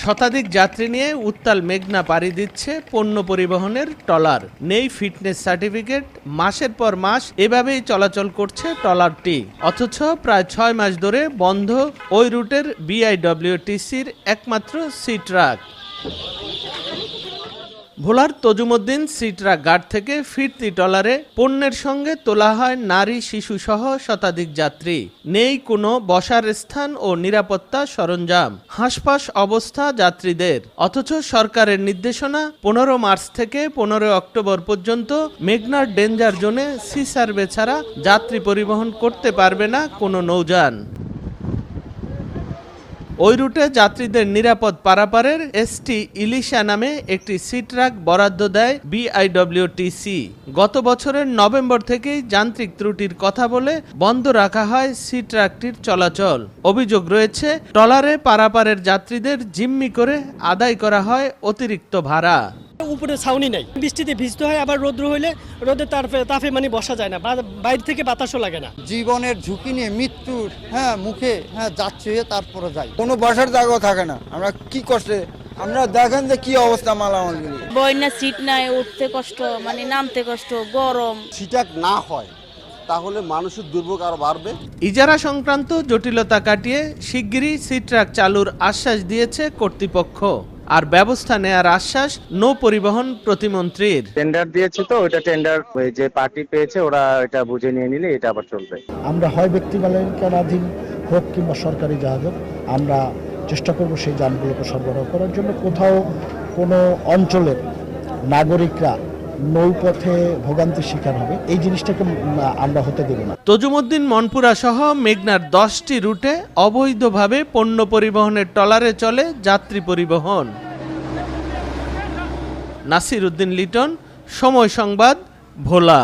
শতাধিক যাত্রী নিয়ে উত্তাল মেঘনা পাড়ি দিচ্ছে পণ্য পরিবহনের ট্রলার। নেই ফিটনেস সার্টিফিকেট, মাসের পর মাস এভাবেই চলাচল করছে ট্রলারটি। অথচ প্রায় ৬ মাস ধরে বন্ধ ওই রুটের বিআইডব্লিউটিসির একমাত্র সি ট্রাক। ভোলার তজুমউদ্দিন সি ট্রাক ঘাট থেকে ফিরতি ট্রলারে পণ্যের সঙ্গে তোলা হয় নারী শিশু সহ শতাধিক যাত্রী। নেই কোনো বসার স্থান ও নিরাপত্তা সরঞ্জাম। হাঁসফাঁস অবস্থা যাত্রীদের। অথচ সরকারের নির্দেশনা ১৫ মার্চ থেকে ১৫ অক্টোবর পর্যন্ত মেঘনার ডেঞ্জার জোনে সি সার্ভে ছাড়া যাত্রী পরিবহন করতে পারবে না কোনো নৌযান। ওই রুটে যাত্রীদের নিরাপদ পারাপারের এসটি ইলিশা নামে একটি সি ট্রাক বরাদ্দ দেয় বিআইডব্লিউটিসি। গত বছরের নভেম্বর থেকেই যান্ত্রিক ত্রুটির কথা বলে বন্ধ রাখা হয় সি ট্রাকটির চলাচল। অভিযোগ রয়েছে, ট্রলারে পারাপারের যাত্রীদের জিম্মি করে আদায় করা হয় অতিরিক্ত ভাড়া। উপরে ছাউনি নাই, বৃষ্টিতে ভিজতে হয়, আবার রৌদ্র হইলে রোদের তাপে বসা যায় না, বাইরে থেকে বাতাসও লাগে না। জীবনের ঝুঁকি নিয়ে মৃত্যুর মুখে যাচ্ছে, তারপরে যাই, কোনো বসার জায়গা থাকে না। আমরা কি কষ্টে, আমরা দেখেন যে কি অবস্থা মালামালগুলি। বইনা সিট নাই, উঠতে কষ্ট, নামতে কষ্ট, গরম। সিটাক না হয় তাহলে মানুষের দুর্ভোগ আরো বাড়বে। ইজারা সংক্রান্ত জটিলতা কাটিয়ে শিগগিরই সি ট্রাক চালুর আশ্বাস দিয়েছে কর্তৃপক্ষ। আর ব্যবস্থা নেয়ার আশ্বাস নৌ পরিবহন প্রতিমন্ত্রীর। টেন্ডার দিয়েছে, তো ওইটা টেন্ডার যে পার্টি পেয়েছে ওরা এটা বুঝে নিয়ে নিলে এটা আবার চলবে। আমরা হয় ব্যক্তি মালিকানাধীন হোক কিংবা সরকারি জাহাজ হোক, আমরা চেষ্টা করব সেই যানগুলোকে সরবরাহ করার জন্য। কোথাও কোনো অঞ্চলের নাগরিকরা নৌপথে ভোগান্তির শিকার হবে, এই জিনিসটাকে আমরা হতে দেব না। তজুমউদ্দিন মনপুরা সহ মেঘনার 10টি রুটে অবৈধভাবে পণ্য পরিবহনের ট্রলারে চলে যাত্রী পরিবহন। নাসির উদ্দিন লিটন, সময় সংবাদ, ভোলা।